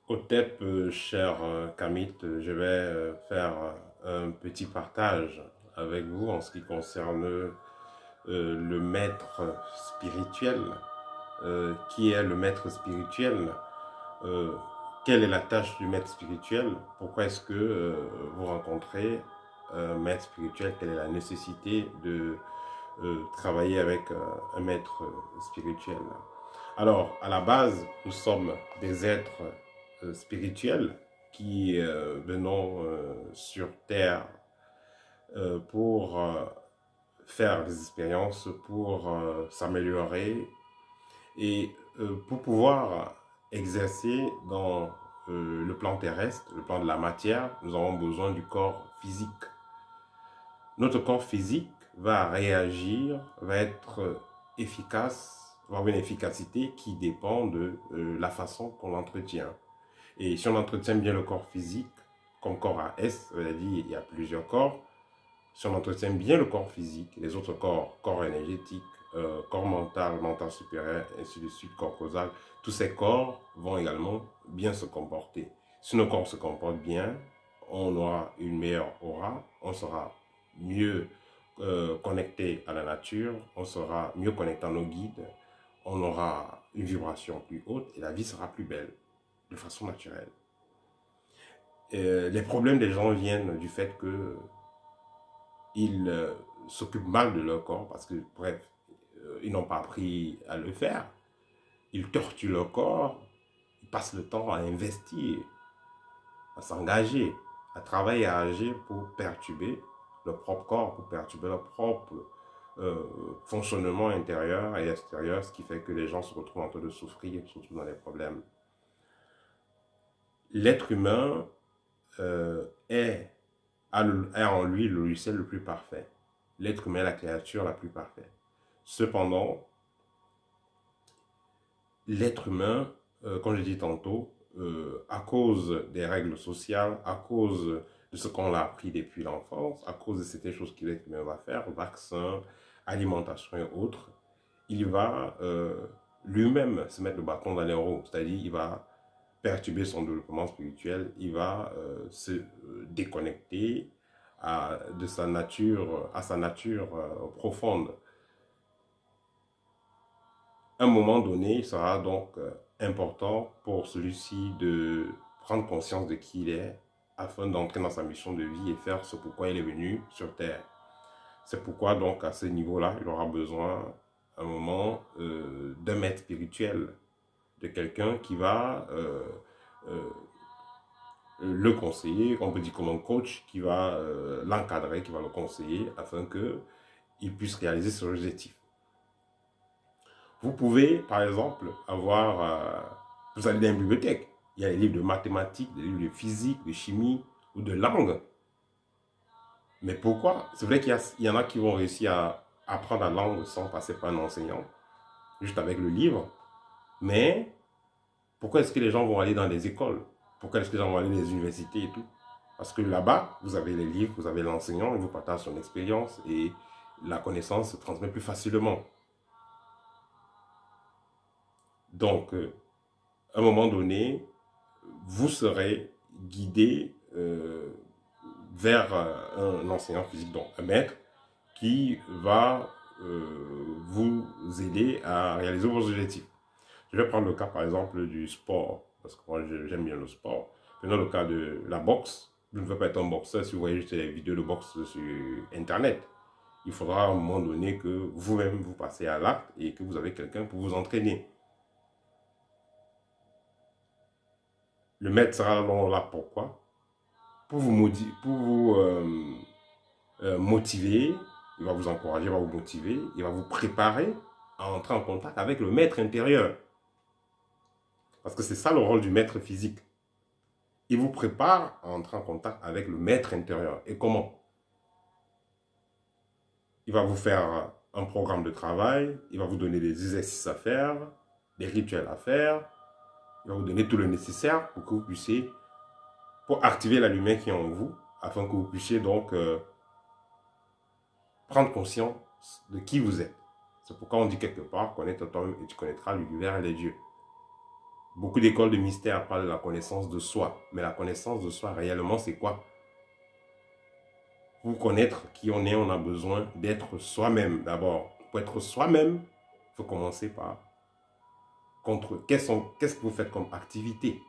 Au TEP, cher Kamit, je vais faire un petit partage avec vous en ce qui concerne le maître spirituel. Qui est le maître spirituel? Euh, Quelle est la tâche du maître spirituel? Pourquoi est-ce que vous rencontrez un maître spirituel? Quelle est la nécessité de travailler avec un maître spirituel? Alors, à la base, nous sommes des êtres spirituels qui venons sur Terre pour faire des expériences, pour s'améliorer et pour pouvoir exercer dans le plan terrestre, le plan de la matière, nous avons besoin du corps physique. Notre corps physique va réagir, va être efficace, va avoir une efficacité qui dépend de la façon qu'on l'entretient. Et si on entretient bien le corps physique, comme corps à S, c'est-à-dire il y a plusieurs corps, si on entretient bien le corps physique, les autres corps, corps énergétique, corps mental, mental supérieur, ainsi de suite, corps causal, tous ces corps vont également bien se comporter. Si nos corps se comportent bien, on aura une meilleure aura, on sera mieux connecté à la nature, on sera mieux connecté à nos guides, on aura une vibration plus haute et la vie sera plus belle de façon naturelle. Les problèmes des gens viennent du fait que ils s'occupent mal de leur corps parce que, bref, ils n'ont pas appris à le faire. Ils torturent leur corps, ils passent le temps à investir, à s'engager, à travailler, à agir pour perturber leur propre corps, pour perturber leur propre fonctionnement intérieur et extérieur, ce qui fait que les gens se retrouvent en train de souffrir, surtout dans les problèmes. L'être humain est a en lui le logiciel le plus parfait. L'être humain est la créature la plus parfaite. Cependant, l'être humain, comme je dis tantôt, à cause des règles sociales, à cause de ce qu'on l'a appris depuis l'enfance, à cause de certaines choses que l'être humain va faire, vaccins, alimentation et autres, il va lui-même se mettre le bâton dans les roues. C'est-à-dire, il va perturber son développement spirituel, il va se déconnecter de sa nature, à sa nature profonde. À un moment donné, il sera donc important pour celui-ci de prendre conscience de qui il est afin d'entrer dans sa mission de vie et faire ce pourquoi il est venu sur Terre. C'est pourquoi donc à ce niveau-là, il aura besoin à un moment d'un maître spirituel, de quelqu'un qui va euh, le conseiller, on peut dire comme un coach, qui va l'encadrer, qui va le conseiller afin qu'il puisse réaliser ses objectifs. Vous pouvez, par exemple, vous allez dans une bibliothèque, il y a des livres de mathématiques, des livres de physique, de chimie ou de langue. Mais pourquoi? C'est vrai qu'il y en a qui vont réussir à apprendre la langue sans passer par un enseignant, juste avec le livre. Mais pourquoi est-ce que les gens vont aller dans les écoles? Pourquoi est-ce que les gens vont aller dans les universités et tout? Parce que là-bas, vous avez les livres, vous avez l'enseignant, il vous partage son expérience et la connaissance se transmet plus facilement. Donc, à un moment donné, vous serez guidé vers un enseignant physique, donc un maître, qui va vous aider à réaliser vos objectifs. Je vais prendre le cas par exemple du sport, parce que moi j'aime bien le sport. Prenons le cas de la boxe. Je ne veux pas être un boxeur si vous voyez juste des vidéos de boxe sur Internet. Il faudra à un moment donné que vous-même vous passez à l'acte et que vous avez quelqu'un pour vous entraîner. Le maître sera là pourquoi? Pour vous motiver, il va vous encourager, il va vous motiver, il va vous préparer à entrer en contact avec le maître intérieur. Parce que c'est ça le rôle du maître physique. Il vous prépare à entrer en contact avec le maître intérieur. Et comment? Il va vous faire un programme de travail, il va vous donner des exercices à faire, des rituels à faire, il va vous donner tout le nécessaire pour que vous puissiez, pour activer la lumière qui est en vous, afin que vous puissiez donc prendre conscience de qui vous êtes. C'est pourquoi on dit quelque part, connaître toi-même et tu connaîtras l'univers et les dieux. Beaucoup d'écoles de mystère parlent de la connaissance de soi. Mais la connaissance de soi, réellement, c'est quoi? Pour connaître qui on est, on a besoin d'être soi-même d'abord. Pour être soi-même, il faut commencer par qu'est-ce que vous faites comme activité.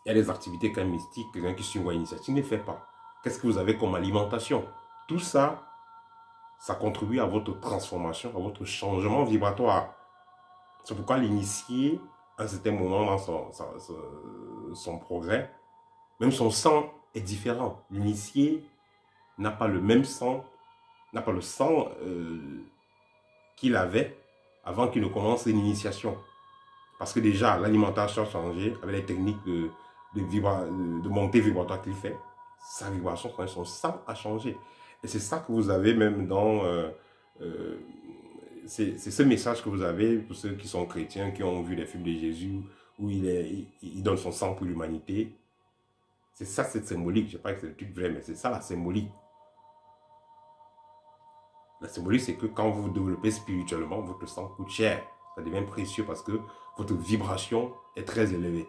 Il y a des activités quand même mystiques, quelqu'un qui suit une voie initiatique ne fait pas. Qu'est-ce que vous avez comme alimentation? Tout ça, ça contribue à votre transformation, à votre changement vibratoire. C'est pourquoi l'initié, à un certain moment dans son progrès, même son sang est différent. L'initié n'a pas le même sang, n'a pas le sang qu'il avait avant qu'il ne commence l'initiation. Parce que déjà, l'alimentation a changé avec les techniques de montée vibratoire qu'il fait. Sa vibration, son sang a changé. Et c'est ça que vous avez même dans... c'est ce message que vous avez pour ceux qui sont chrétiens, qui ont vu les films de Jésus, où il donne son sang pour l'humanité. C'est ça, cette symbolique. Je ne sais pas que c'est le truc vrai, mais c'est ça la symbolique. La symbolique, c'est que quand vous vous développez spirituellement, votre sang coûte cher. Ça devient précieux parce que votre vibration est très élevée.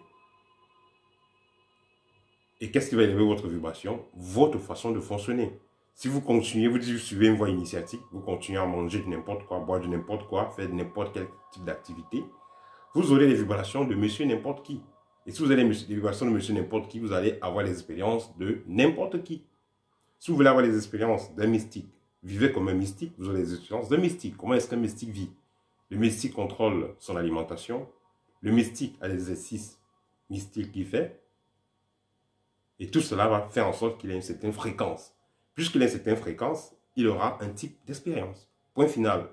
Et qu'est-ce qui va élever votre vibration? Votre façon de fonctionner. Si vous continuez, vous suivez une voie initiatique, vous continuez à manger de n'importe quoi, boire de n'importe quoi, faire n'importe quel type d'activité, vous aurez les vibrations de monsieur n'importe qui. Et si vous avez les vibrations de monsieur n'importe qui, vous allez avoir les expériences de n'importe qui. Si vous voulez avoir les expériences d'un mystique, vivez comme un mystique, vous aurez les expériences d'un mystique. Comment est-ce qu'un mystique vit? Le mystique contrôle son alimentation. Le mystique a les exercices mystiques qu'il fait. Et tout cela va faire en sorte qu'il ait une certaine fréquence. Puisqu'il a une certaine fréquence, il aura un type d'expérience. Point final.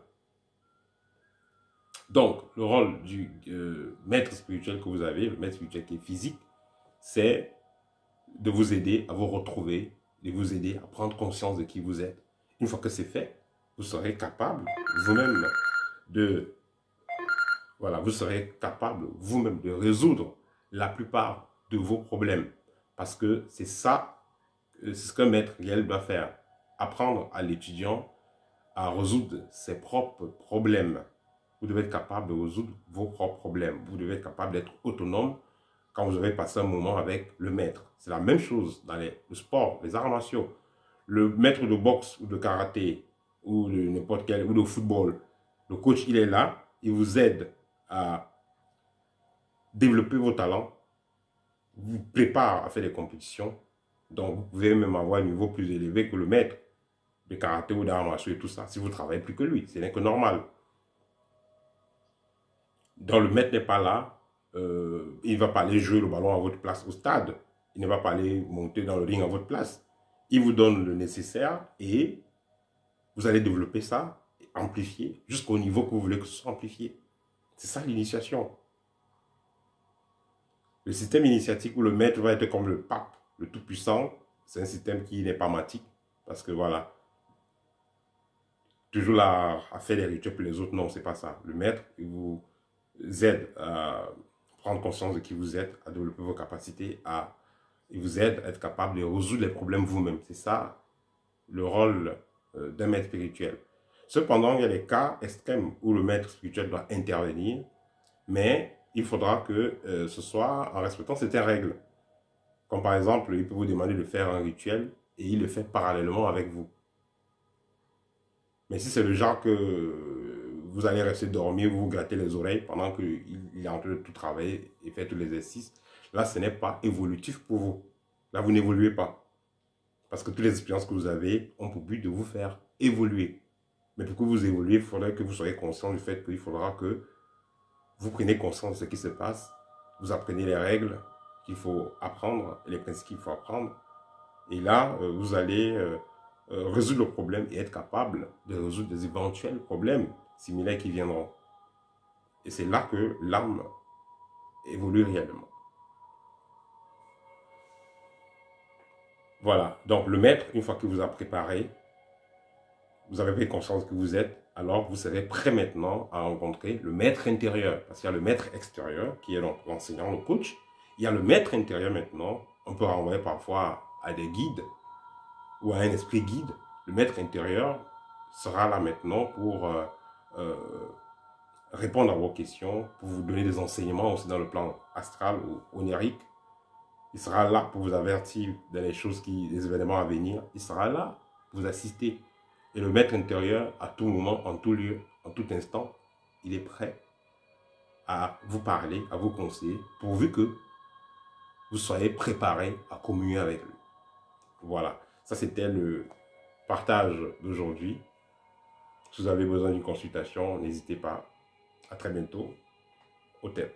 Donc, le rôle du maître spirituel que vous avez, le maître spirituel qui est physique, c'est de vous aider à vous retrouver, de vous aider à prendre conscience de qui vous êtes. Une fois que c'est fait, vous serez capable vous-même de... Voilà, vous serez capable vous-même de résoudre la plupart de vos problèmes. Parce que c'est ça, c'est ce qu'un maître réel doit faire. Apprendre à l'étudiant à résoudre ses propres problèmes. Vous devez être capable de résoudre vos propres problèmes. Vous devez être capable d'être autonome quand vous avez passé un moment avec le maître. C'est la même chose dans le sport, les arts martiaux. Le maître de boxe ou de karaté ou de n'importe quel, ou de football, le coach, il est là, il vous aide à développer vos talents, vous prépare à faire des compétitions. Donc, vous pouvez même avoir un niveau plus élevé que le maître de karaté ou d'arts martiaux et tout ça, si vous travaillez plus que lui. Ce n'est que normal. Donc, le maître n'est pas là. Il ne va pas aller jouer le ballon à votre place au stade. Il ne va pas aller monter dans le ring à votre place. Il vous donne le nécessaire et vous allez développer ça, amplifier, jusqu'au niveau que vous voulez que ce soit amplifié. C'est ça l'initiation. Le système initiatique où le maître va être comme le pape, le tout-puissant, c'est un système qui n'est pas matique. Parce que voilà, toujours là à faire des rituels pour les autres, non, c'est pas ça. Le maître, il vous aide à prendre conscience de qui vous êtes, à développer vos capacités, il vous aide à être capable de résoudre les problèmes vous-même. C'est ça le rôle d'un maître spirituel. Cependant, il y a des cas extrêmes où le maître spirituel doit intervenir, mais il faudra que ce soit en respectant certaines règles. Comme par exemple, il peut vous demander de faire un rituel et il le fait parallèlement avec vous. Mais si c'est le genre que vous allez rester dormir, vous vous grattez les oreilles pendant qu'il est en train de tout travailler et faire tous les exercices, là, ce n'est pas évolutif pour vous. Là, vous n'évoluez pas. Parce que toutes les expériences que vous avez ont pour but de vous faire évoluer. Mais pour que vous évoluiez, il faudrait que vous soyez conscient du fait qu'il faudra que vous preniez conscience de ce qui se passe, vous apprenez les règles qu'il faut apprendre, les principes qu'il faut apprendre. Et là, vous allez résoudre le problème et être capable de résoudre des éventuels problèmes similaires qui viendront. Et c'est là que l'âme évolue réellement. Voilà, donc le maître, une fois qu'il vous a préparé, vous avez pris conscience que vous êtes, alors vous serez prêt maintenant à rencontrer le maître intérieur. Parce qu'il y a le maître extérieur, qui est donc l'enseignant, le coach. Il y a le maître intérieur maintenant, on peut renvoyer parfois à des guides ou à un esprit guide. Le maître intérieur sera là maintenant pour répondre à vos questions, pour vous donner des enseignements aussi dans le plan astral ou onirique. Il sera là pour vous avertir des événements à venir. Il sera là pour vous assister. Et le maître intérieur, à tout moment, en tout lieu, en tout instant, il est prêt à vous parler, à vous conseiller, pourvu que vous soyez préparé à communier avec lui. Voilà, ça c'était le partage d'aujourd'hui. Si vous avez besoin d'une consultation, n'hésitez pas. À très bientôt. Au thème.